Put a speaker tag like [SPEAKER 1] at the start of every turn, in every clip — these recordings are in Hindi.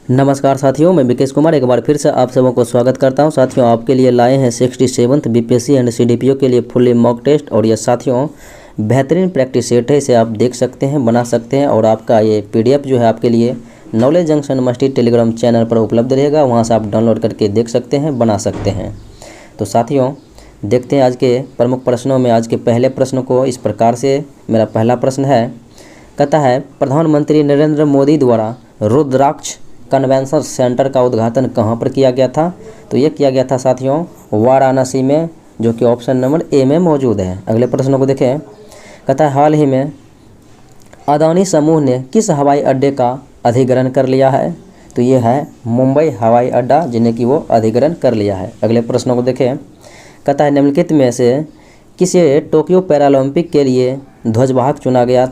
[SPEAKER 1] नमस्कार साथियों, मैं विकेश कुमार एक बार फिर से आप सबों को स्वागत करता हूं। साथियों, आपके लिए लाए हैं 67th बीपीएससी एंड सीडीपीओ के लिए फुल्ली मॉक टेस्ट। और ये साथियों बेहतरीन प्रैक्टिस सेट है, इसे आप देख सकते हैं, बना सकते हैं। और आपका ये पीडीएफ जो है आपके लिए knowledge junction musty Telegram channel पर उपलब्ध रहेगा, वहाँ से आप डाउनलोड करके देख सकते हैं, बना सकते हैं। तो साथियों देखते हैं आज के प्रमुख प्रश्नों में। आज के पहले प्रश्न को इस प्रकार से, मेरा पहला प्रश्न है, कहता है प्रधानमंत्री नरेंद्र मोदी द्वारा रुद्राक्ष कन्वेंशन सेंटर का उद्घाटन कहाँ पर किया गया था? तो ये किया गया था साथियों वाराणसी में, जो कि ऑप्शन नंबर ए में मौजूद है। अगले प्रश्न को देखें, कहता है हाल ही में अदानी समूह ने किस हवाई अड्डे का अधिग्रहण कर लिया है? तो ये है मुंबई हवाई अड्डा, जिन्हें कि वो अधिग्रहण कर लिया है। अगले प्रश्न को देखें, कहता है निम्नलिखित में से किसे टोक्यो पैरालंपिक के लिए ध्वजवाहक चुना गया?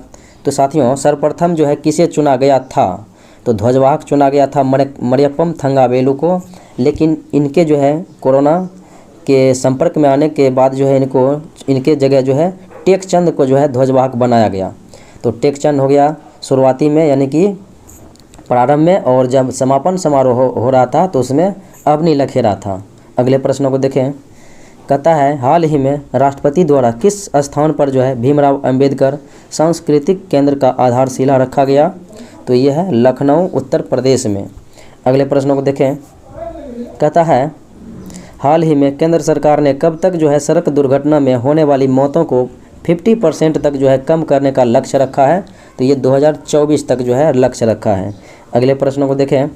[SPEAKER 1] तो साथियों सर्वप्रथम जो है किसे चुना गया था? तो ध्वजवाहक चुना गया था मरियप्पम थंगावेलु को, लेकिन इनके जो है कोरोना के संपर्क में आने के बाद जो है इनके जगह जो है टेकचंद को जो है ध्वजवाहक बनाया गया। तो टेकचंद हो गया शुरुआती में, यानी कि प्रारंभ में, और जब समापन समारोह हो रहा था तो उसमें अवनी लखेरा था। अगले प्रश्नों को देखें, कहता है हाल ही में राष्ट्रपति द्वारा किस स्थान पर जो है भीमराव अंबेडकर सांस्कृतिक केंद्र का आधारशिला रखा गया? तो ये है लखनऊ उत्तर प्रदेश में। अगले प्रश्नों को देखें, कहता है हाल ही में केंद्र सरकार ने कब तक जो है सड़क दुर्घटना में होने वाली मौतों को 50% तक जो है कम करने का लक्ष्य रखा है? तो ये 2024 तक जो है लक्ष्य रखा है। अगले प्रश्नों को देखें,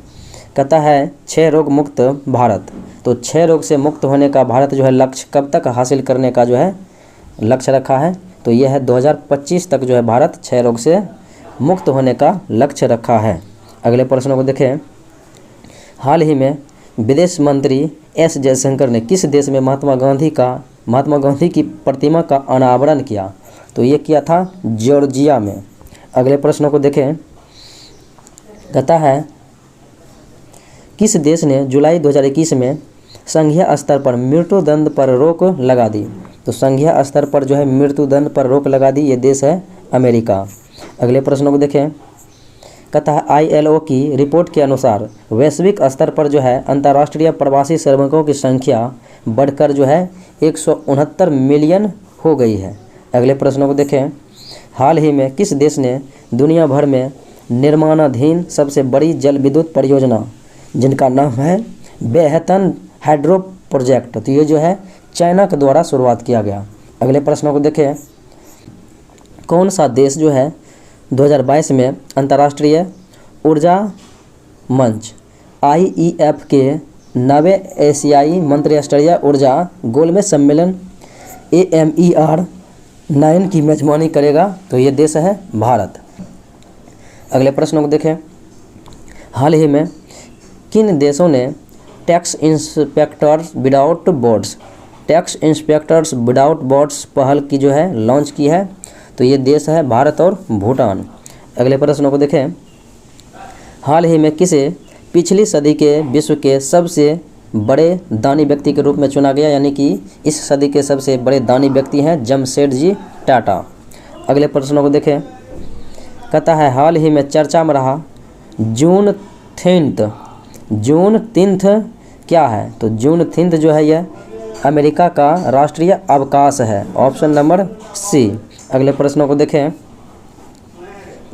[SPEAKER 1] कहता है 6 रोग मुक्त भारत। तो 6 रोग से मुक्त होने का भारत जो है लक्ष्य कब तक हासिल करने का जो है लक्ष्य रखा है? तो यह है 2025 तक जो है भारत 6 रोग से मुक्त होने का लक्ष्य रखा है। अगले प्रश्नों को देखें, हाल ही में विदेश मंत्री एस जयशंकर ने किस देश में महात्मा गांधी की प्रतिमा का अनावरण किया? तो ये किया था जॉर्जिया में। अगले प्रश्नों को देखें, कहता है किस देश ने जुलाई 2021 में संघीय स्तर पर मृत्युदंड पर रोक लगा दी? तो संघीय स्तर पर जो है मृत्युदंड पर रोक लगा दी, ये देश है अमेरिका। अगले प्रश्नों को देखें, कहता है ILO की रिपोर्ट के अनुसार वैश्विक स्तर पर जो है अंतर्राष्ट्रीय प्रवासी श्रमिकों की संख्या बढ़कर जो है 169 मिलियन हो गई है। अगले प्रश्नों को देखें, हाल ही में किस देश ने दुनिया भर में निर्माणाधीन सबसे बड़ी जल विद्युत परियोजना, जिनका नाम है बेहतन हाइड्रो प्रोजेक्ट, तो ये जो है चाइना के द्वारा शुरुआत किया गया। अगले प्रश्नों को देखें, कौन सा देश जो है 2022 में अंतर्राष्ट्रीय ऊर्जा मंच IEF के 9वें एशियाई मंत्रिस्तरीय ऊर्जा गोलमेज सम्मेलन AMER 9 की मेजबानी करेगा? तो ये देश है भारत। अगले प्रश्नों को देखें, हाल ही में किन देशों ने टैक्स इंस्पेक्टर्स विदाउट बॉर्डर्स पहल की जो है लॉन्च की है? तो ये देश है भारत और भूटान। अगले प्रश्नों को देखें, हाल ही में किसे पिछली सदी के विश्व के सबसे बड़े दानी व्यक्ति के रूप में चुना गया? यानी कि इस सदी के सबसे बड़े दानी व्यक्ति हैं जमशेदजी टाटा। अगले प्रश्नों को देखें, कहता है हाल ही में चर्चा में रहा जून तीन्थ क्या है? तो जून तीन्थ जो है यह अमेरिका का राष्ट्रीय अवकाश है, ऑप्शन नंबर सी। अगले प्रश्नों को देखें,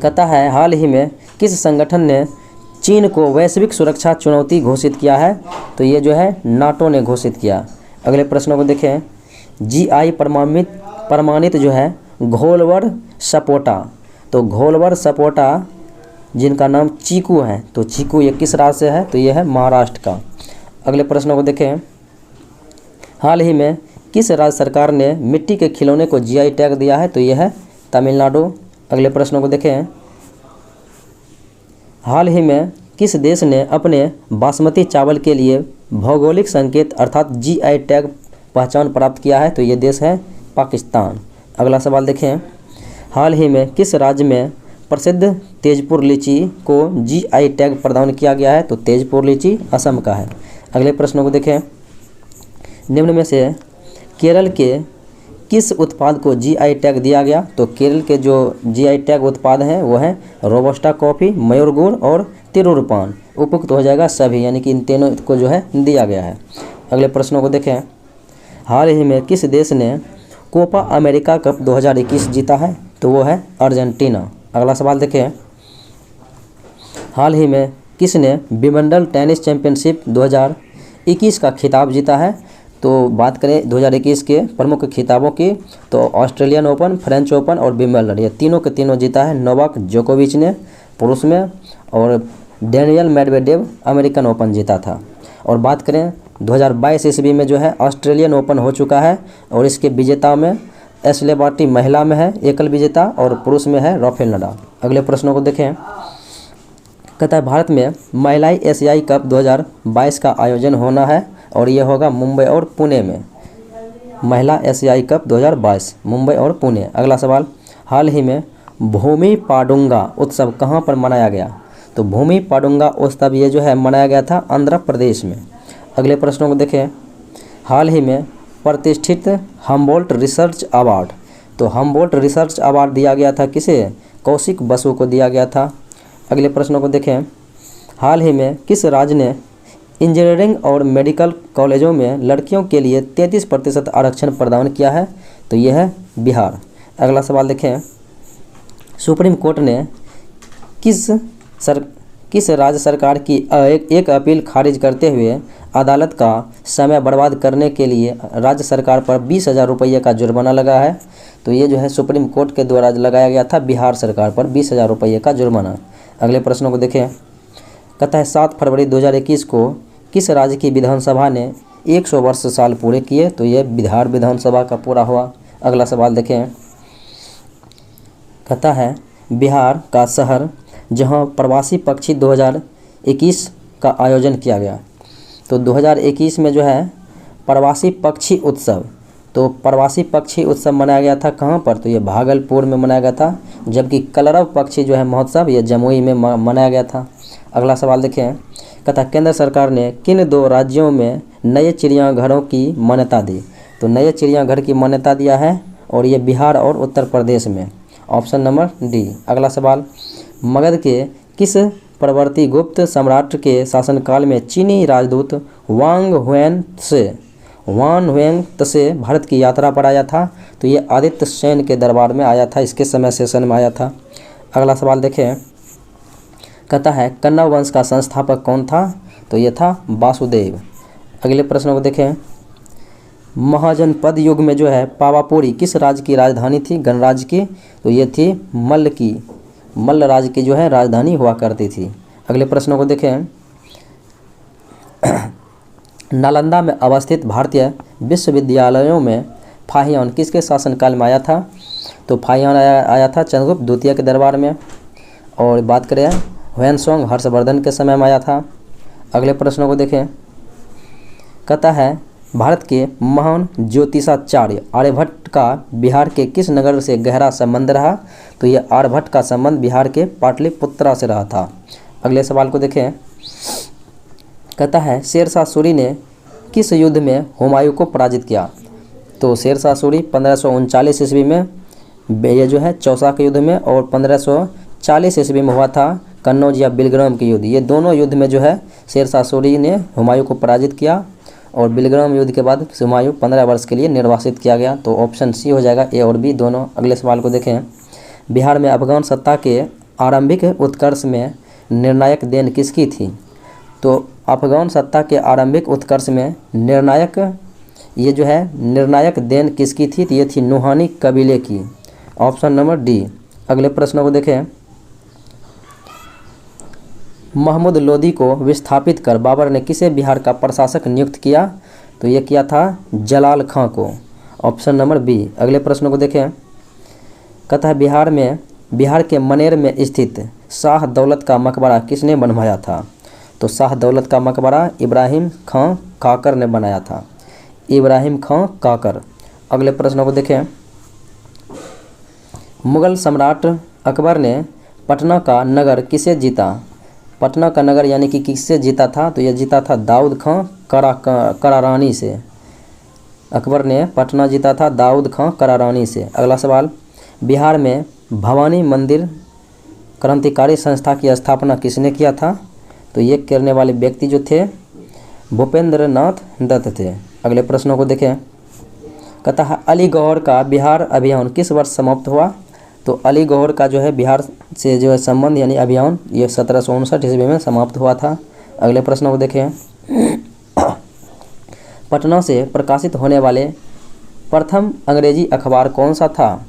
[SPEAKER 1] कहता है हाल ही में किस संगठन ने चीन को वैश्विक सुरक्षा चुनौती घोषित किया है? तो ये जो है नाटो ने घोषित किया। अगले प्रश्नों को देखें, GI प्रमाणित जो है घोलवड सपोटा, तो घोलवड सपोटा जिनका नाम चीकू है, तो चीकू ये किस राज्य से है? तो ये है महाराष्ट्र का। अगले प्रश्नों को देखें, हाल ही में किस राज्य सरकार ने मिट्टी के खिलौने को GI टैग दिया है? तो यह है तमिलनाडु। अगले प्रश्नों को देखें, हाल ही में किस देश ने अपने बासमती चावल के लिए भौगोलिक संकेत अर्थात GI टैग पहचान प्राप्त किया है? तो ये देश है पाकिस्तान। अगला सवाल देखें, हाल ही में किस राज्य में प्रसिद्ध तेजपुर लीची को GI टैग प्रदान किया गया है? तो तेजपुर लीची असम का है। अगले प्रश्नों को देखें, निम्न में से केरल के किस उत्पाद को जीआई टैग दिया गया? तो केरल के जो जीआई टैग उत्पाद हैं वो हैं रोबस्टा कॉफ़ी, मयूर गुड़ और तिरुर पान। उपयुक्त हो जाएगा सभी, यानी कि इन तीनों को जो है दिया गया है। अगले प्रश्नों को देखें। हाल ही में किस देश ने कोपा अमेरिका कप 2021 जीता है? तो वो है अर्जेंटीना। अगला सवाल देखें। हाल ही में किसने विंबलडन टेनिस चैंपियनशिप 2021 का खिताब जीता है? तो बात करें 2021 के प्रमुख खिताबों की, तो ऑस्ट्रेलियन ओपन, फ्रेंच ओपन और विंबलडन, ये तीनों के तीनों जीता है नोवाक जोकोविच ने पुरुष में, और डेनियल मेडवेडेव अमेरिकन ओपन जीता था। और बात करें 2022 ईस्वी में जो है ऑस्ट्रेलियन ओपन हो चुका है, और इसके विजेता में एशले बार्टी महिला में है एकल विजेता, और पुरुष में है राफेल नडाल। अगले प्रश्नों को देखें। कहता है भारत में महिलाई एशियाई कप 2022 का आयोजन होना है, और ये होगा मुंबई और पुणे में। महिला एशियाई कप 2022 मुंबई और पुणे। अगला सवाल। हाल ही में भूमि पाडुंगा उत्सव कहाँ पर मनाया गया? तो भूमि पाडुंगा उत्सव ये जो है मनाया गया था आंध्र प्रदेश में। अगले प्रश्नों को देखें। हाल ही में प्रतिष्ठित हम्बोल्ट रिसर्च अवार्ड, तो हम्बोल्ट रिसर्च अवार्ड दिया गया था किसे? कौशिक बसु को दिया गया था। अगले प्रश्नों को देखें। हाल ही में किस राज्य ने इंजीनियरिंग और मेडिकल कॉलेजों में लड़कियों के लिए 33% आरक्षण प्रदान किया है? तो यह है बिहार। अगला सवाल देखें। सुप्रीम कोर्ट ने किस राज्य सरकार की एक अपील खारिज करते हुए अदालत का समय बर्बाद करने के लिए राज्य सरकार पर 20,000 रुपये का जुर्माना लगा है? तो ये जो है सुप्रीम कोर्ट के द्वारा लगाया गया था बिहार सरकार पर 20,000 रुपये का जुर्माना। अगले प्रश्नों को देखें। कहता है 7 फरवरी 2021 को किस राज्य की विधानसभा ने 100 वर्ष साल पूरे किए? तो ये बिहार विधानसभा का पूरा हुआ। अगला सवाल देखें। कहता है बिहार का शहर जहां प्रवासी पक्षी 2021 का आयोजन किया गया। तो 2021 में जो है प्रवासी पक्षी उत्सव, तो प्रवासी पक्षी उत्सव मनाया गया था कहाँ पर? तो ये भागलपुर में मनाया गया था, जबकि कलरव पक्षी जो है महोत्सव ये जमुई में मनाया गया था। अगला सवाल देखें। कहता केंद्र सरकार ने किन 2 राज्यों में नए चिड़ियाघरों की मान्यता दी? तो नए चिड़ियाघर की मान्यता दिया है, और ये बिहार और उत्तर प्रदेश में। Option number D. अगला सवाल। मगध के किस प्रवर्ती गुप्त सम्राट के शासनकाल में चीनी राजदूत वांग हुएंग से भारत की यात्रा पर आया था? तो ये आदित्य सेन के दरबार में आया था, इसके समय सेशन में आया था। अगला सवाल देखें। कहता है कन्नव वंश का संस्थापक कौन था? तो ये था वासुदेव। अगले प्रश्न को देखें। महाजनपद युग में जो है पावापुरी किस राज्य की राजधानी थी? गणराज्य की। तो ये थी मल्ल राज्य की जो है राजधानी हुआ करती थी। अगले प्रश्नों को देखें। नालंदा में अवस्थित भारतीय विश्वविद्यालयों में फाहियान किसके शासनकाल में आया था? तो फाहियान आया था चंद्रगुप्त द्वितीय के दरबार में। और बात करें ह्वेनसांग हर्षवर्धन के समय में आया था। अगले प्रश्नों को देखें। कहता है भारत के महान ज्योतिषाचार्य आर्यभट्ट का बिहार के किस नगर से गहरा संबंध रहा? तो ये आर्यभट्ट का संबंध बिहार के पाटलिपुत्रा से रहा था। अगले सवाल को देखें। कहता है शेरशाह सूरी ने किस युद्ध में हुमायूं को पराजित किया? तो शेरशाह सूरी 1539 ईस्वी में ये जो है चौसा के युद्ध में, और 1540 ईस्वी में हुआ था कन्नौज या बिलग्राम के युद्ध। ये दोनों युद्ध में जो है शेरशाह सूरी ने हुमायूं को पराजित किया, और बिलग्राम युद्ध के बाद हुमायूं 15 वर्ष के लिए निर्वासित किया गया। तो ऑप्शन सी हो जाएगा, ए और बी दोनों। अगले सवाल को देखें। बिहार में अफगान सत्ता के आरंभिक उत्कर्ष में निर्णायक देन किसकी थी? तो अफगान सत्ता के आरंभिक उत्कर्ष में निर्णायक देन किसकी थी? तो ये थी नुहानी कबीले की। Option number D. अगले प्रश्नों को देखें। महमूद लोदी को विस्थापित कर बाबर ने किसे बिहार का प्रशासक नियुक्त किया? तो ये किया था जलाल खां को। Option number B. अगले प्रश्न को देखें। कहता है बिहार के मनेर में स्थित शाह दौलत का मकबरा किसने बनवाया था? तो शाह दौलत का मकबरा इब्राहिम खां काकर ने बनाया था। इब्राहिम खां काकर। अगले प्रश्न को देखें। मुगल सम्राट अकबर ने पटना का नगर किसे जीता? पटना का नगर यानी कि किससे जीता था? तो यह जीता था दाऊद खां करारानी से। अकबर ने पटना जीता था दाऊद खां करारानी से। अगला सवाल, बिहार में भवानी मंदिर क्रांतिकारी संस्था की स्थापना किसने किया था? तो ये करने वाले व्यक्ति जो थे भूपेंद्र नाथ दत्त थे। अगले प्रश्नों को देखें। कहता है अलीगढ़ का बिहार अभियान किस वर्ष समाप्त हुआ? तो अलीगढ़ का जो है बिहार से जो है संबंध यानी अभियान ये 1759 ईस्वी में समाप्त हुआ था। अगले प्रश्नों को देखें। पटना से प्रकाशित होने वाले प्रथम अंग्रेजी अखबार कौन सा था?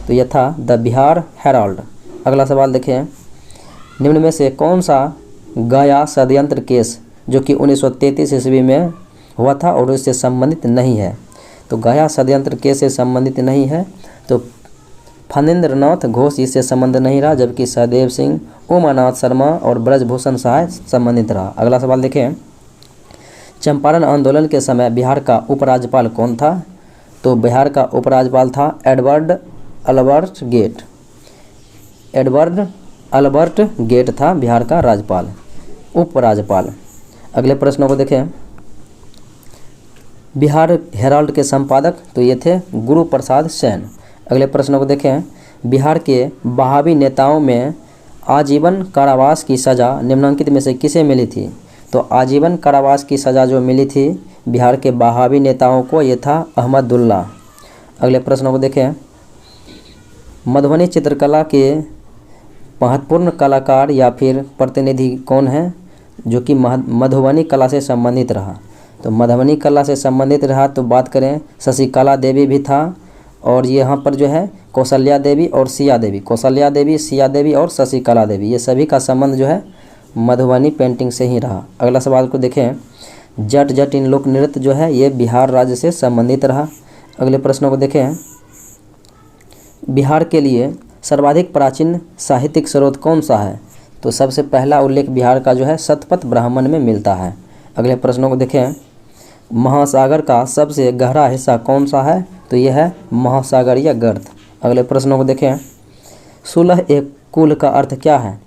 [SPEAKER 1] तो यह था द बिहार हेराल्ड। अगला सवाल देखें। निम्न में से कौन सा गया षड्यंत्र केस जो कि 1933 ईस्वी में हुआ था और इससे संबंधित नहीं है? तो गया षड्यंत्र केस से संबंधित नहीं है, तो फणींद्रनाथ घोष इससे संबंध नहीं रहा, जबकि सहदेव सिंह, उमानाथ शर्मा और ब्रजभूषण सहाय संबंधित रहा। अगला सवाल देखें। चंपारण आंदोलन के समय बिहार का उपराज्यपाल कौन था? तो बिहार का उपराज्यपाल था एडवर्ड अल्बर्ट गेट था बिहार का राज्यपाल, उपराज्यपाल। अगले प्रश्नों को देखें। बिहार हेराल्ड के संपादक तो ये थे गुरु प्रसाद सेन। अगले प्रश्नों को देखें। बिहार के बहावी नेताओं में आजीवन कारावास की सज़ा निम्नलिखित में से किसे मिली थी? तो आजीवन कारावास की सज़ा जो मिली थी बिहार के बहावी नेताओं को ये था अहमदुल्ला। अगले प्रश्नों को देखें। मधुबनी चित्रकला के महत्वपूर्ण कलाकार या फिर प्रतिनिधि कौन है जो कि मधुबनी कला से संबंधित रहा? तो मधुबनी कला से संबंधित रहा तो बात करें शशिकला देवी भी था, और यहाँ पर जो है कौशल्या देवी और सिया देवी और शशिकला देवी, ये सभी का संबंध जो है मधुबनी पेंटिंग से ही रहा। अगला सवाल को देखें। जट जटिन लोक नृत्य जो है ये बिहार राज्य से संबंधित रहा। अगले प्रश्नों को देखें। बिहार के लिए सर्वाधिक प्राचीन साहित्यिक स्रोत कौन सा है? तो सबसे पहला उल्लेख बिहार का जो है शतपथ ब्राह्मण में मिलता है। अगले प्रश्नों को देखें। महासागर का सबसे गहरा हिस्सा कौन सा है? तो यह है महासागरीय गर्त। अगले प्रश्नों को देखें। सुलह एक कुल का अर्थ क्या है?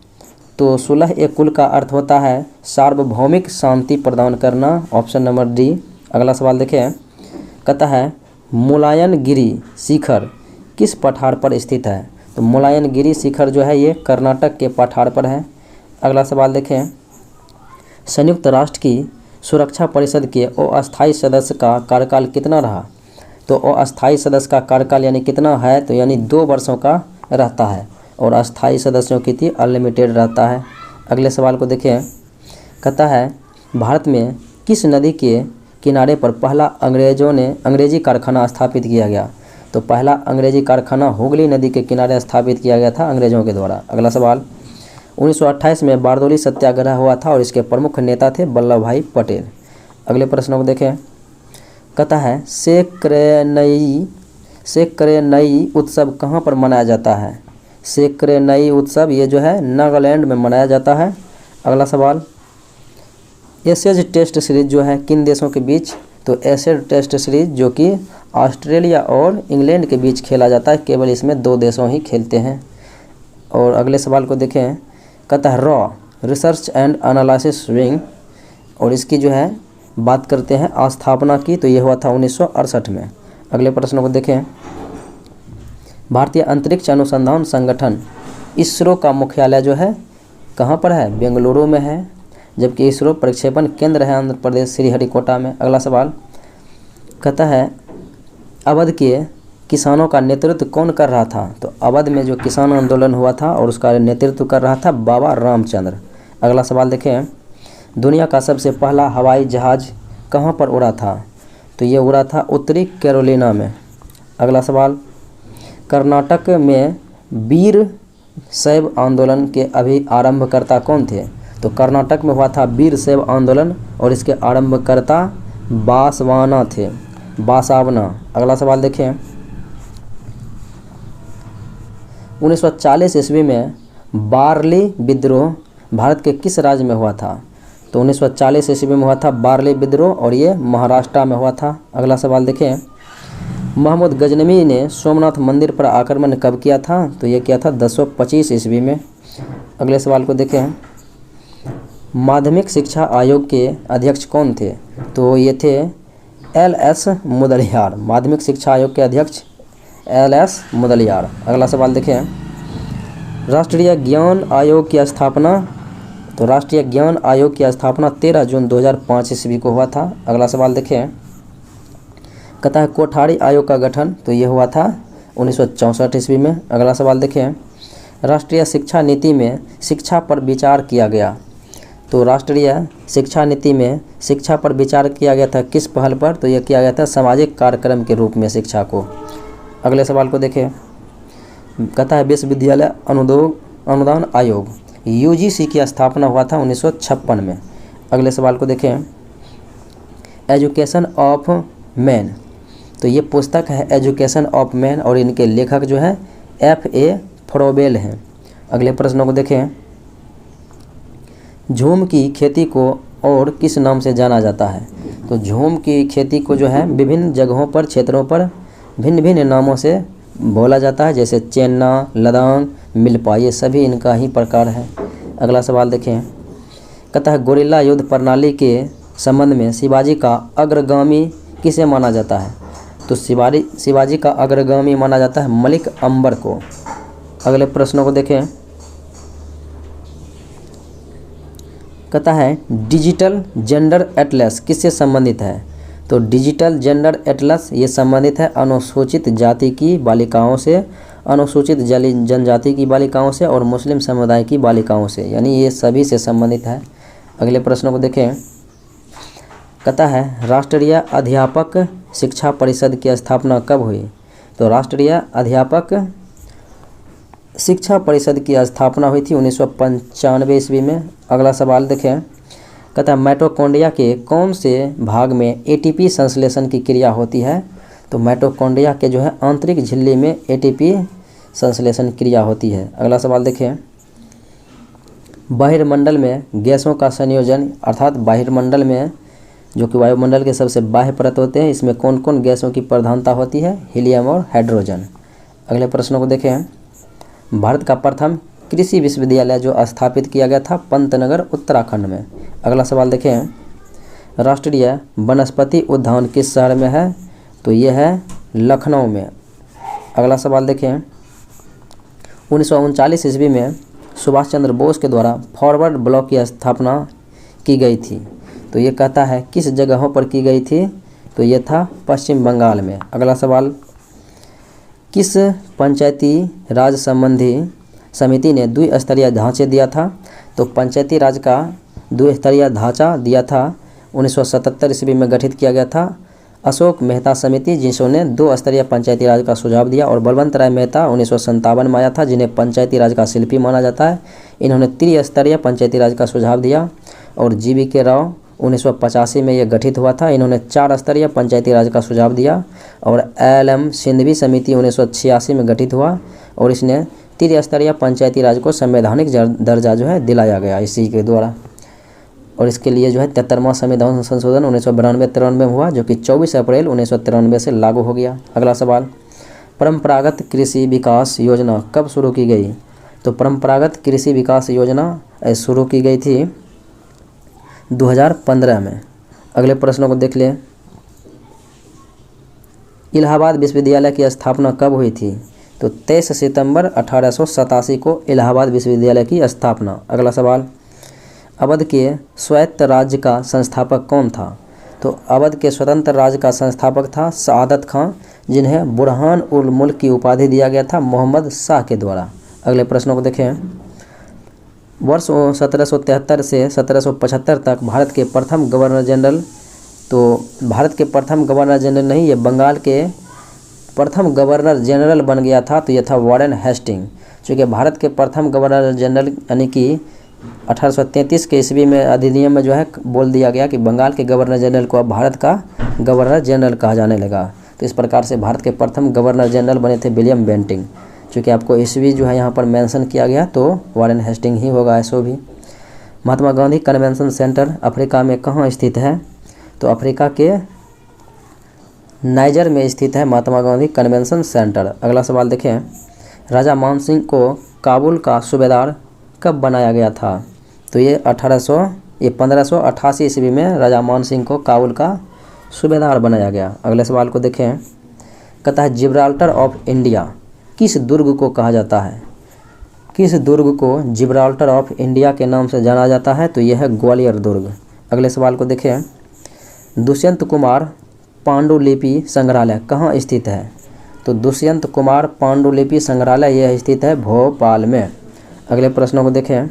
[SPEAKER 1] तो सुलह एक कुल का अर्थ होता है सार्वभौमिक शांति प्रदान करना, ऑप्शन नंबर डी। अगला सवाल देखें। कहता है मुलायनगिरी शिखर किस पठार पर स्थित है? तो मुलायनगिरी शिखर जो है ये कर्नाटक के पठार पर है। अगला सवाल देखें। संयुक्त राष्ट्र की सुरक्षा परिषद के अस्थायी सदस्य का कार्यकाल कितना रहा? तो अस्थायी सदस्य का कार्यकाल यानी कितना है? तो यानी 2 वर्षों का रहता है, और अस्थायी सदस्यों की थी अनलिमिटेड रहता है। अगले सवाल को देखें। कहता है भारत में किस नदी के किनारे पर पहला अंग्रेजी कारखाना स्थापित किया गया? तो पहला अंग्रेजी कारखाना हुगली नदी के किनारे स्थापित किया गया था अंग्रेजों के द्वारा। अगला सवाल। 1928 में बारदोली सत्याग्रह हुआ था और इसके प्रमुख नेता थे वल्लभ भाई पटेल। अगले प्रश्नों को देखें। कहता है सेक्रेनई उत्सव कहाँ पर मनाया जाता है? सेक्रेनई उत्सव ये जो है नागालैंड में मनाया जाता है। अगला सवाल। एशेज टेस्ट सीरीज जो है किन देशों के बीच? तो एशेज टेस्ट सीरीज जो कि ऑस्ट्रेलिया और इंग्लैंड के बीच खेला जाता है, केवल इसमें 2 देशों ही खेलते हैं। और अगले सवाल को देखें। कहता है raw research and analysis wing, और इसकी जो है बात करते हैं स्थापना की, तो ये हुआ था 1968 में। अगले प्रश्नों को देखें। भारतीय अंतरिक्ष अनुसंधान संगठन इसरो का मुख्यालय जो है कहाँ पर है? बेंगलुरु में है, जबकि इसरो प्रक्षेपण केंद्र है आंध्र प्रदेश श्रीहरिकोटा में। अगला सवाल। कहता है अवध के किसानों का नेतृत्व कौन कर रहा था? तो अवध में जो किसान आंदोलन हुआ था और उसका नेतृत्व कर रहा था बाबा रामचंद्र। अगला सवाल देखें। दुनिया का सबसे पहला हवाई जहाज़ कहाँ पर उड़ा था? तो ये उड़ा था उत्तरी कैरोलिना में। अगला सवाल। कर्नाटक में वीर शैव आंदोलन के अभी आरंभकर्ता कौन थे? तो कर्नाटक में हुआ था वीर शैव आंदोलन और इसके आरंभकर्ता बासावना। अगला सवाल देखें। 1940 ईस्वी में बार्ली विद्रोह भारत के किस राज्य में हुआ था? तो 1940 ईस्वी में हुआ था बार्ली विद्रोह और ये महाराष्ट्र में हुआ था। अगला सवाल देखें। महमूद गजनवी ने सोमनाथ मंदिर पर आक्रमण कब किया था? तो ये किया था 1025 ईस्वी में। अगले सवाल को देखें। माध्यमिक शिक्षा आयोग के अध्यक्ष कौन थे? तो ये थे LS मुदलियार, माध्यमिक शिक्षा आयोग के अध्यक्ष LS मुदलियार। अगला सवाल देखें, राष्ट्रीय ज्ञान आयोग की स्थापना, तो राष्ट्रीय ज्ञान आयोग की स्थापना 13 जून 2005 ईस्वी को हुआ था। अगला सवाल देखें, कहता है कोठारी आयोग का गठन, तो ये हुआ था 1964 ईस्वी में। अगला सवाल देखें, राष्ट्रीय शिक्षा नीति में शिक्षा पर विचार किया गया, तो राष्ट्रीय शिक्षा नीति में शिक्षा पर विचार किया गया था किस पहल पर, तो यह किया गया था सामाजिक कार्यक्रम के रूप में शिक्षा को। अगले सवाल को देखें, कहता है विश्वविद्यालय अनुदान आयोग UGC की स्थापना हुआ था 1956 में। अगले सवाल को देखें, एजुकेशन ऑफ मैन, तो ये पुस्तक है एजुकेशन ऑफ मैन और इनके लेखक जो है F.A. फ्रोबेल हैं। अगले प्रश्नों को देखें, झूम की खेती को और किस नाम से जाना जाता है, तो झूम की खेती को जो है विभिन्न जगहों पर, क्षेत्रों पर भिन्न भिन्न नामों से बोला जाता है, जैसे चेन्ना, लदांग, मिल्पा, ये सभी इनका ही प्रकार है। अगला सवाल देखें, कहता है गोरिल्ला युद्ध प्रणाली के संबंध में शिवाजी का अग्रगामी किसे माना जाता है, तो शिवाजी का अग्रगामी माना जाता है मलिक अंबर को। अगले प्रश्नों को देखें, कहता है डिजिटल जेंडर एटलस किससे संबंधित है, तो डिजिटल जेंडर एटलस ये संबंधित है अनुसूचित जाति की बालिकाओं से, अनुसूचित जनजाति की बालिकाओं से और मुस्लिम समुदाय की बालिकाओं से, यानी ये सभी से संबंधित है। अगले प्रश्नों को देखें, कहता है राष्ट्रीय अध्यापक शिक्षा परिषद की स्थापना कब हुई, तो राष्ट्रीय अध्यापक शिक्षा परिषद की स्थापना हुई थी 1995 ईस्वी में। अगला सवाल देखें, कहता है माइटोकॉन्ड्रिया के कौन से भाग में ATP संश्लेषण की क्रिया होती है, तो माइटोकॉन्ड्रिया के जो है आंतरिक झिल्ली में ATP संश्लेषण क्रिया होती है। अगला सवाल देखें, बहिर्मंडल में गैसों का संयोजन, अर्थात बहिर्मंडल में जो कि वायुमंडल के सबसे बाह्य परत होते हैं, इसमें कौन कौन गैसों की प्रधानता होती है, हीलियम और हाइड्रोजन। अगले प्रश्नों को देखें, भारत का प्रथम कृषि विश्वविद्यालय जो स्थापित किया गया था पंतनगर उत्तराखंड में। अगला सवाल देखें, राष्ट्रीय वनस्पति उद्यान किस शहर में है, तो यह है लखनऊ में। अगला सवाल देखें, 1939 ईस्वी में सुभाष चंद्र बोस के द्वारा फॉरवर्ड ब्लॉक की स्थापना की गई थी, तो ये कहता है किस जगहों पर की गई थी, तो ये था पश्चिम बंगाल में। अगला सवाल, किस पंचायती राज संबंधी समिति ने द्विस्तरीय ढांचे दिया था, तो पंचायती राज का द्विस्तरीय ढांचा दिया था 1977 ईस्वी में गठित किया गया था अशोक मेहता समिति, जिन्होंने 2 स्तरीय पंचायती राज का सुझाव दिया, और बलवंत राय मेहता 1957 में आया था, जिन्हें पंचायती राज का शिल्पी माना जाता है। इन्होंने त्रिस्तरीय पंचायती राज का सुझाव दिया, और GV राव 1985 में यह गठित हुआ था, इन्होंने 4 स्तरीय पंचायती राज का सुझाव दिया, और LM सिंधवी समिति 1986 में गठित हुआ, और इसने त्रिस्तरीय पंचायती राज को संवैधानिक दर्जा जो है दिलाया गया इसी के द्वारा। और इसके लिए जो है 73वां संविधान संशोधन 1992-93 हुआ, जो कि 24 अप्रैल 1993 से लागू हो गया। अगला सवाल, परंपरागत कृषि विकास योजना कब शुरू की गई, तो परंपरागत कृषि विकास योजना शुरू की गई थी 2015 में। अगले प्रश्नों को देख लें, इलाहाबाद विश्वविद्यालय की स्थापना कब हुई थी, तो 23 सितंबर 1887 को इलाहाबाद विश्वविद्यालय की स्थापना। अगला सवाल, अवध के स्वायत्त राज्य का संस्थापक कौन था, तो अवध के स्वतंत्र राज्य का संस्थापक था सआदत खां, जिन्हें बुरहान उल मुल्क की उपाधि दिया गया था मोहम्मद शाह के द्वारा। अगले प्रश्नों को देखें, वर्ष 1773 से 1775 तक भारत के प्रथम गवर्नर जनरल, तो भारत के प्रथम गवर्नर जनरल नहीं, ये बंगाल के प्रथम गवर्नर जनरल बन गया था, तो यह था वारेन हेस्टिंग। चूँकि भारत के प्रथम गवर्नर जनरल यानी कि 1833 के ईस्वी में अधिनियम में जो है बोल दिया गया कि बंगाल के गवर्नर जनरल को अब भारत का गवर्नर जनरल कहा जाने लगा, तो इस प्रकार से भारत के प्रथम गवर्नर जनरल बने थे विलियम बेंटिंग। चूँकि आपको ईस्वी जो है यहाँ पर मेंशन किया गया, तो वारेन हेस्टिंग ही होगा ऐसो भी। Mahatma Gandhi convention centre Africa में कहाँ स्थित है, तो अफ्रीका के नाइजर में स्थित है महात्मा गांधी कन्वेंशन सेंटर। अगला सवाल देखें, राजा मानसिंह को काबुल का सूबेदार कब बनाया गया था, तो ये 1588 ईस्वी में राजा मानसिंह को काबुल का सूबेदार बनाया गया। अगले सवाल को देखें, कहता है जिब्राल्टर ऑफ इंडिया किस दुर्ग को कहा जाता है? किस दुर्ग को जिब्राल्टर ऑफ इंडिया के नाम से जाना जाता है? तो यह है ग्वालियर दुर्ग। अगले सवाल को देखें, दुष्यंत कुमार पांडुलिपि संग्रहालय कहाँ स्थित है? तो दुष्यंत कुमार पांडुलिपि संग्रहालय यह स्थित है भोपाल में। अगले प्रश्नों को देखें,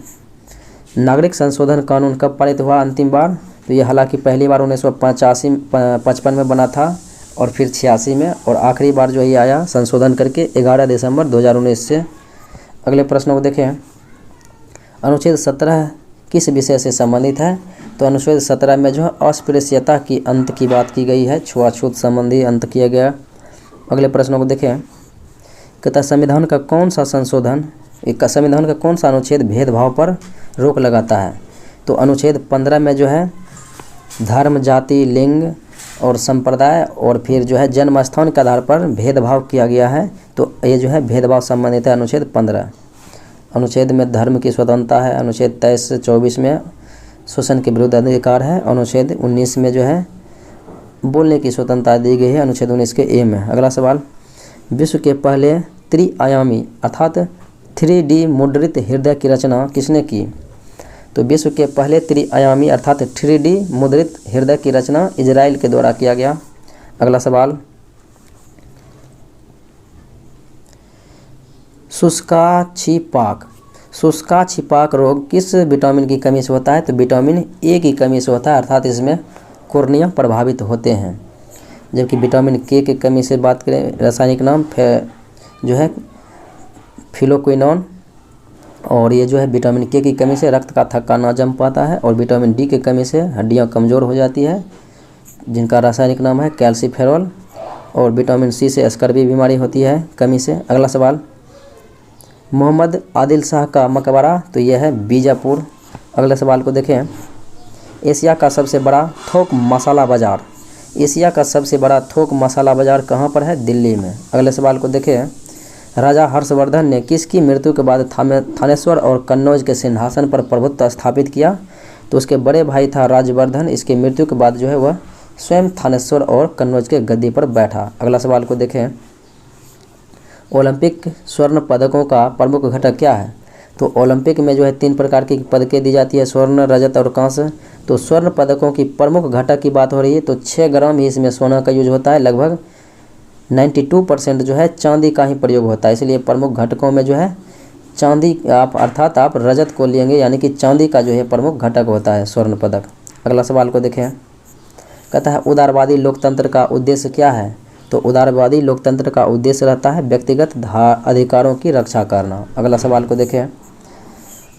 [SPEAKER 1] नागरिक संशोधन कानून कब पारित हुआ अंतिम बार? तो यह हालांकि पहली बार 1955 में बना था और फिर 86 में, और आखिरी बार जो ये आया संशोधन करके 11 दिसंबर 2019 से। अगले प्रश्नों को देखें, अनुच्छेद 17 किस विषय से संबंधित है? तो अनुच्छेद 17 में जो है अस्पृश्यता की अंत की बात की गई है, छुआछूत संबंधी अंत किया गया। अगले प्रश्नों को देखें, कहता संविधान का कौन सा संशोधन, संविधान का कौन सा अनुच्छेद भेदभाव पर रोक लगाता है? तो अनुच्छेद 15 में जो है धर्म, जाति, लिंग और संप्रदाय और फिर जो है जन्म स्थान के आधार पर भेदभाव किया गया है, तो ये जो है भेदभाव संबंधित है अनुच्छेद 15। अनुच्छेद में धर्म की स्वतंत्रता है, अनुच्छेद 23 से 24 में शोषण के विरुद्ध अधिकार है, अनुच्छेद 19 में जो है बोलने की स्वतंत्रता दी गई है, अनुच्छेद 19 के ए में। अगला सवाल, विश्व के पहले त्रिआयामी अर्थात 3D मुद्रित हृदय की रचना किसने की? तो विश्व के पहले त्रिआयामी अर्थात 3D मुद्रित हृदय की रचना इजराइल के द्वारा किया गया। अगला सवाल, शुष्काछिपाक रोग किस विटामिन की कमी से होता है? तो विटामिन ए की कमी से होता है, अर्थात इसमें कॉर्निया प्रभावित होते हैं। जबकि विटामिन के की कमी से बात करें, रासायनिक नाम जो है फिलोक्विनोन, और ये जो है विटामिन के की कमी से रक्त का थक्का ना जम पाता है, और विटामिन डी की कमी से हड्डियां कमज़ोर हो जाती है, जिनका रासायनिक नाम है कैल्सीफेरॉल, और विटामिन सी से स्कर्वी बीमारी होती है कमी से। अगला सवाल, मोहम्मद आदिल शाह का मकबरा, तो यह है बीजापुर। अगले सवाल को देखें, एशिया का सबसे बड़ा थोक मसाला बाज़ार, एशिया का सबसे बड़ा थोक मसाला बाज़ार कहाँ पर है? दिल्ली में। अगले सवाल को देखें, राजा हर्षवर्धन ने किसकी मृत्यु के बाद थानेश्वर और कन्नौज के सिंहासन पर प्रभुत्व स्थापित किया? तो उसके बड़े भाई था राजवर्धन, इसकी मृत्यु के बाद जो है वह स्वयं थानेश्वर और कन्नौज के गद्दी पर बैठा। अगला सवाल को देखें, ओलंपिक स्वर्ण पदकों का प्रमुख घटक क्या है? तो ओलंपिक में जो है 3 प्रकार की पदकें दी जाती है, स्वर्ण, रजत और कांस्य। तो स्वर्ण पदकों की प्रमुख घटक की बात हो रही है, तो 6 ग्राम ही इसमें सोना का यूज होता है, लगभग 92% जो है चांदी का ही प्रयोग होता है, इसलिए प्रमुख घटकों में जो है चांदी अर्थात आप रजत को लेंगे, यानी कि चांदी का जो है प्रमुख घटक होता है स्वर्ण पदक। अगला सवाल को देखें, कहता है उदारवादी लोकतंत्र का उद्देश्य क्या है? तो उदारवादी लोकतंत्र का उद्देश्य रहता है व्यक्तिगत अधिकारों की रक्षा करना। अगला सवाल को देखें,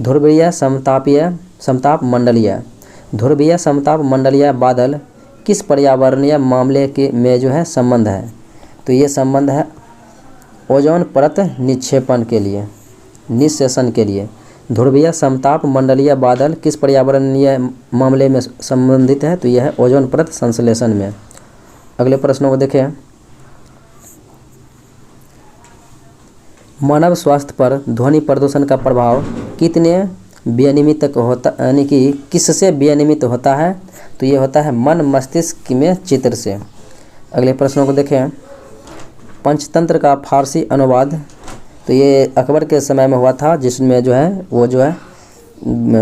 [SPEAKER 1] ध्रुवीय समताप मंडलीय, ध्रुवीय समताप मंडलीय बादल किस पर्यावरणीय मामले के में जो है संबंध है? तो ये संबंध है ओजोन परत निक्षेपण के लिए, निःशेषण के लिए। ध्रुवीय समताप मंडलीय बादल किस पर्यावरणीय मामले में संबंधित है? तो यह है ओजोन परत संश्लेषण में। अगले प्रश्नों को देखें, मानव स्वास्थ्य पर ध्वनि प्रदूषण का प्रभाव कितने विनियमित होता, यानी कि किससे विनियमित होता है? तो ये होता है मन मस्तिष्क में चित्र से। अगले प्रश्नों को देखें, पंचतंत्र का फारसी अनुवाद, तो ये अकबर के समय में हुआ था, जिसमें जो है वो जो है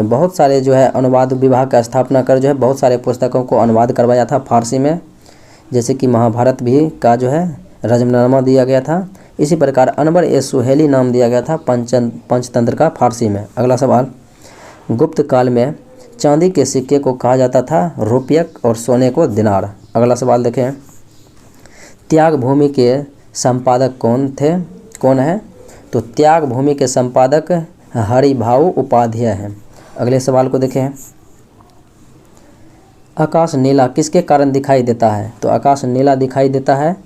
[SPEAKER 1] बहुत सारे जो है अनुवाद विभाग का स्थापना कर जो है बहुत सारे पुस्तकों को अनुवाद करवाया था फारसी में, जैसे कि महाभारत भी का जो है रजमनामा दिया गया था। इसी प्रकार अनवर ए सुहेली नाम दिया गया था पंचतंत्र का फारसी में। अगला सवाल, गुप्त काल में चांदी के सिक्के को कहा जाता था रुपयक और सोने को दिनार। अगला सवाल देखें, त्याग भूमि के संपादक कौन है? तो त्याग भूमि के संपादक हरिभाऊ उपाध्याय हैं। अगले सवाल को देखें, आकाश नीला किसके कारण दिखाई देता है? तो आकाश नीला दिखाई देता है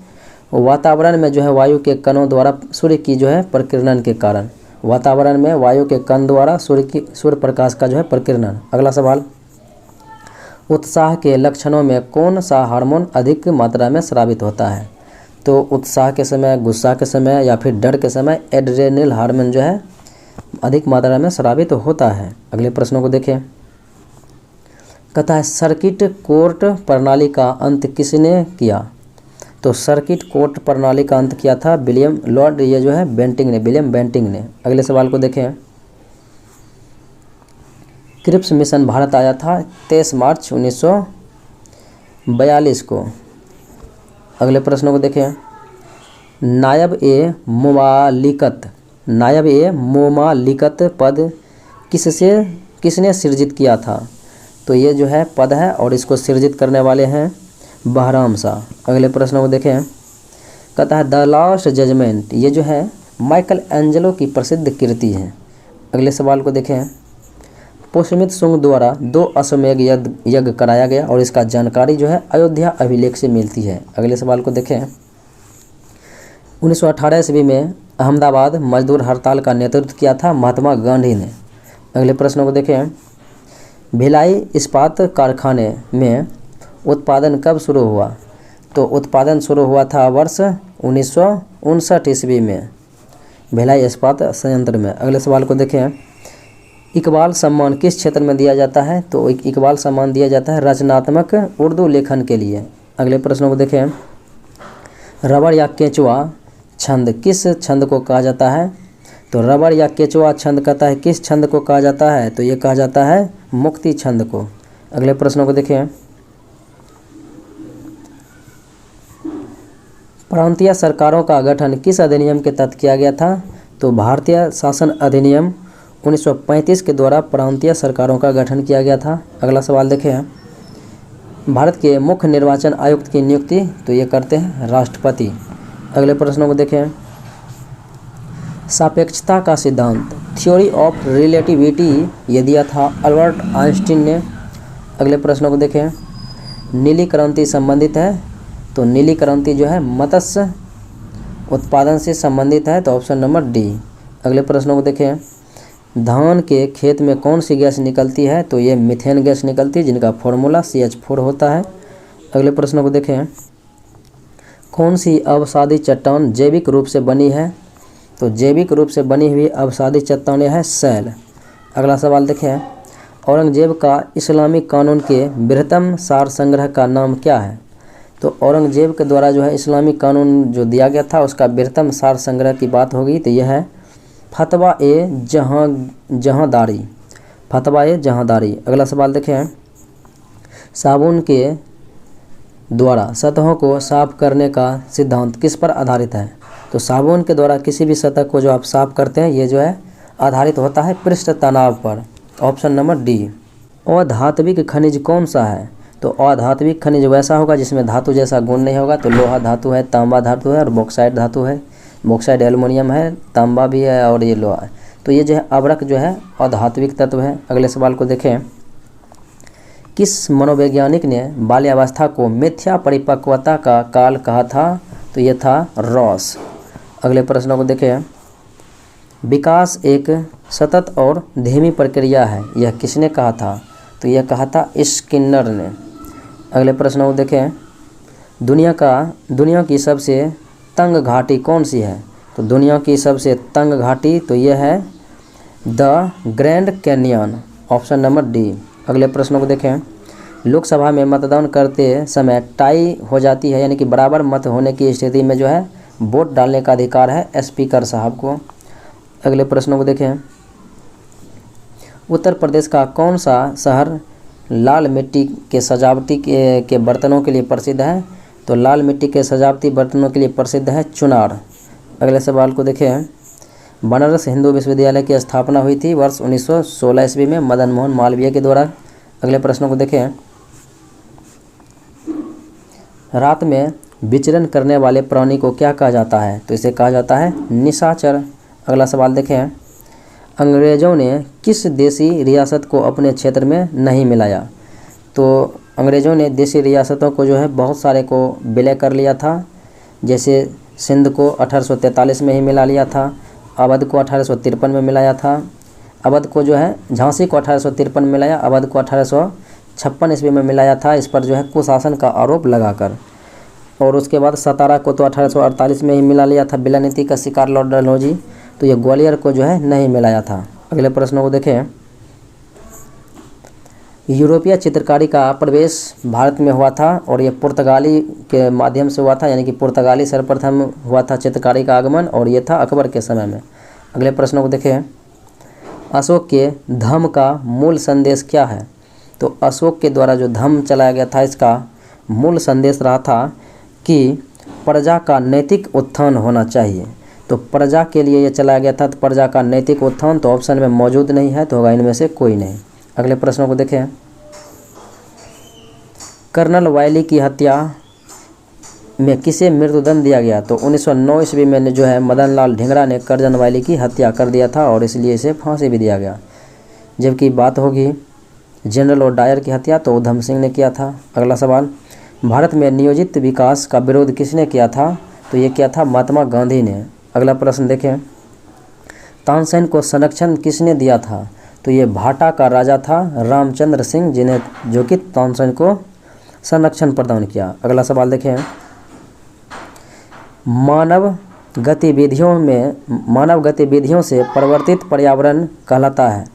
[SPEAKER 1] वातावरण में जो है वायु के कणों द्वारा सूर्य की जो है प्रकीर्णन के कारण, वातावरण में वायु के कण द्वारा सूर्य प्रकाश का जो है प्रकीर्णन। अगला सवाल, उत्साह के लक्षणों में कौन सा हार्मोन अधिक मात्रा में स्रावित होता है? तो उत्साह के समय, गुस्सा के समय या फिर डर के समय एड्रेनल हार्मोन जो है अधिक मात्रा में स्रावित होता है। अगले प्रश्नों को देखें, कहता है सर्किट कोर्ट प्रणाली का अंत किसने किया? तो सर्किट कोर्ट प्रणाली का अंत किया था विलियम लॉर्ड ये जो है बेंटिंग ने, विलियम बेंटिंग ने। अगले सवाल को देखें। क्रिप्स मिशन भारत आया था 23 मार्च 1942 को। अगले प्रश्नों को देखें। नायब ए मुमालिकत पद किसने सृजित किया था? तो ये जो है पद है और इसको सृजित करने वाले हैं बहराम शाह। अगले प्रश्नों को देखें। कहता है द लास्ट जजमेंट ये जो है माइकल एंजेलो की प्रसिद्ध कृति है। अगले सवाल को देखें। पुष्यमित शुंग द्वारा 2 अश्वमेध यज्ञ कराया गया और इसका जानकारी जो है अयोध्या अभिलेख से मिलती है। अगले सवाल को देखें। 1918 ईस्वी में अहमदाबाद मजदूर हड़ताल का नेतृत्व किया था महात्मा गांधी ने। अगले प्रश्नों को देखें। भिलाई इस्पात कारखाने में उत्पादन कब शुरू हुआ? तो उत्पादन शुरू हुआ था वर्ष 1959 ईस्वी में भिलाई इस्पात संयंत्र में। अगले सवाल को देखें। इकबाल सम्मान किस क्षेत्र में दिया जाता है? तो इकबाल सम्मान दिया जाता है रचनात्मक उर्दू लेखन के लिए। अगले प्रश्नों को देखें। रबड़ या केंचुआ छंद किस छंद को कहा जाता है? तो रबड़ या केंचुआ छंद कहता है किस छंद को कहा जाता है? तो ये कहा जाता है मुक्ति छंद को। अगले प्रश्नों को देखें। प्रांतीय सरकारों का गठन किस अधिनियम के तहत किया गया था? तो भारतीय शासन अधिनियम 1935 के द्वारा प्रांतीय सरकारों का गठन किया गया था। अगला सवाल देखें। भारत के मुख्य निर्वाचन आयुक्त की नियुक्ति तो ये करते हैं राष्ट्रपति। अगले प्रश्नों को देखें। सापेक्षता का सिद्धांत थ्योरी ऑफ रिलेटिविटी ये दिया था अल्बर्ट आइंस्टीन ने। अगले प्रश्नों को देखें। नीली क्रांति संबंधित है? तो नीली क्रांति जो है मत्स्य उत्पादन से संबंधित है, तो ऑप्शन नंबर डी। अगले प्रश्नों को देखें। धान के खेत में कौन सी गैस निकलती है? तो ये मीथेन गैस निकलती है जिनका फॉर्मूला CH4 होता है। अगले प्रश्नों को देखें। कौन सी अवसादी चट्टान जैविक रूप से बनी है? तो जैविक रूप से बनी हुई अवसादी चट्टानें है शैल। अगला सवाल देखें। औरंगजेब का इस्लामी कानून के बृहत्तम सार संग्रह का नाम क्या है? तो औरंगजेब के द्वारा जो है इस्लामी कानून जो दिया गया था उसका बृहत्तम सार संग्रह की बात होगी तो यह है फतवा ए जहांदारी। फतवा ए जहांदारी। अगला सवाल देखें। साबुन के द्वारा सतहों को साफ करने का सिद्धांत किस पर आधारित है? तो साबुन के द्वारा किसी भी सतह को जो आप साफ करते हैं ये जो है आधारित होता है पृष्ठ तनाव पर। Option number D. अधात्विक खनिज कौन सा है? तो अधात्विक खनिज वैसा होगा जिसमें धातु जैसा गुण नहीं होगा। तो लोहा धातु है, तांबा धातु है और बॉक्साइट धातु है। बॉक्साइट एल्युमिनियम है, तांबा भी है और ये लोहा है। तो ये जो है अवरक जो है अधात्विक तत्व है। अगले सवाल को देखें। किस मनोवैज्ञानिक ने बाल्यावस्था को मिथ्या परिपक्वता का काल कहा था? तो ये था रॉस। अगले प्रश्नों को देखें। विकास एक सतत और धीमी प्रक्रिया है यह किसने कहा था? तो यह कहा था स्किनर ने। अगले प्रश्नों को देखें। दुनिया की सबसे तंग घाटी कौन सी है? तो दुनिया की सबसे तंग घाटी तो यह है the grand canyon. Option number D. अगले प्रश्नों को देखें। लोकसभा में मतदान करते समय टाई हो जाती है यानी कि बराबर मत होने की स्थिति में जो है वोट डालने का अधिकार है स्पीकर साहब को। अगले प्रश्नों को देखें। उत्तर प्रदेश का कौन सा शहर लाल मिट्टी के सजावटी के बर्तनों के लिए प्रसिद्ध है? तो लाल मिट्टी के सजावटी बर्तनों के लिए प्रसिद्ध है चुनार। अगले सवाल को देखें। बनारस हिंदू विश्वविद्यालय की स्थापना हुई थी वर्ष 1916 ईस्वी में मदन मोहन मालवीय के द्वारा। अगले प्रश्नों को देखें। रात में विचरण करने वाले प्राणी को क्या कहा जाता है? तो इसे कहा जाता है निशाचर। अगला सवाल देखें। अंग्रेज़ों ने किस देसी रियासत को अपने क्षेत्र में नहीं मिलाया? तो अंग्रेज़ों ने देसी रियासतों को जो है बहुत सारे को विलय कर लिया था। जैसे सिंध को 1843 में ही मिला लिया था, अवध को 1853 में मिलाया था, अवध को जो है झांसी को 1853 में मिलाया, अवध को 1856 ईस्वी में मिलाया था इस पर जो है कुशासन का आरोप लगाकर। और उसके बाद सतारा को तो 1848 में ही मिला लिया था बिला नीति का शिकार लॉर्ड डलहौजी। तो ये ग्वालियर को जो है नहीं मिलाया था। अगले प्रश्नों को देखें। यूरोपीय चित्रकारी का प्रवेश भारत में हुआ था और ये पुर्तगाली के माध्यम से हुआ था, यानी कि पुर्तगाली सर्वप्रथम हुआ था चित्रकारी का आगमन, और ये था अकबर के समय में। अगले प्रश्नों को देखें, अशोक के धम्म का मूल संदेश क्या है? तो अशोक के द्वारा जो धम्म चलाया गया था, इसका मूल संदेश रहा था कि प्रजा का नैतिक उत्थान होना चाहिए। तो प्रजा के लिए ये चलाया गया था, तो प्रजा का नैतिक उत्थान तो ऑप्शन में मौजूद नहीं है, तो होगा इनमें से कोई नहीं। अगले प्रश्नों को देखें, कर्नल वायली की हत्या में किसे मृत्युदंड दिया गया? तो 1909 ईस्वी में जो है मदन लाल ढींगरा ने कर्नल वायली की हत्या कर दिया था और इसलिए इसे फांसी भी दिया गया। जबकि बात होगी जनरल और डायर की हत्या, तो उधम सिंह ने किया था। अगला सवाल, भारत में नियोजित विकास का विरोध किसने किया था? तो ये किया था महात्मा गांधी ने। अगला प्रश्न देखें, तानसेन को संरक्षण किसने दिया था? तो ये भाटा का राजा था रामचंद्र सिंह, जो कि तानसेन को संरक्षण प्रदान किया। अगला सवाल देखें, मानव गतिविधियों से परिवर्तित पर्यावरण कहलाता है।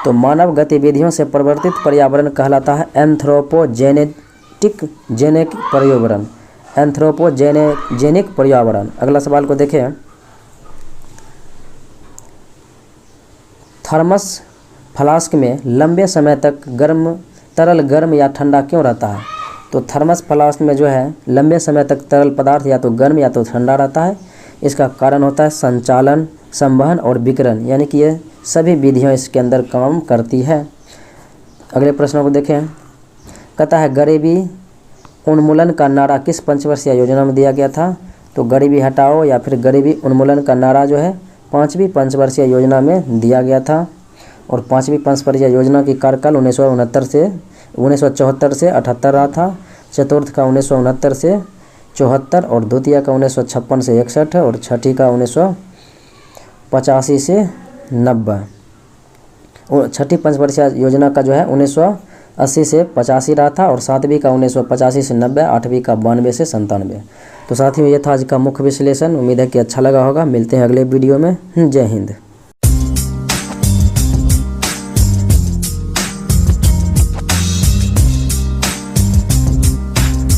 [SPEAKER 1] तो मानव गतिविधियों से परिवर्तित पर्यावरण कहलाता है एंथ्रोपोजेनिक पर्यावरण। अगला सवाल को देखें, थर्मस फ्लास्क में लंबे समय तक तरल गर्म या ठंडा क्यों रहता है? तो थर्मस फ्लास्क में जो है लंबे समय तक तरल पदार्थ या तो गर्म या तो ठंडा रहता है। इसका कारण होता है संचालन, संवहन और विकिरण, यानी कि ये सभी विधियाँ इसके अंदर काम करती है। अगले प्रश्नों को देखें, कहता है गरीबी उन्मूलन का नारा किस पंचवर्षीय योजना में दिया गया था? तो गरीबी हटाओ या फिर गरीबी उन्मूलन का नारा जो है 5वीं पंचवर्षीय योजना में दिया गया था। और 5वीं पंचवर्षीय योजना की कार्यकाल 1974 से 78 रहा था। चतुर्थ का 1969 से 74 और द्वितीय का 1956 से 61 और छठी का 1985 से 90। और छठी पंचवर्षीय योजना का जो है 1980 से 85 रहा था और 7वीं का 1985 से 90, 8वीं का 92 से 97। तो साथियों, ये था आज का मुख्य विश्लेषण। उम्मीद है कि अच्छा लगा होगा। मिलते हैं अगले वीडियो में। जय हिंद।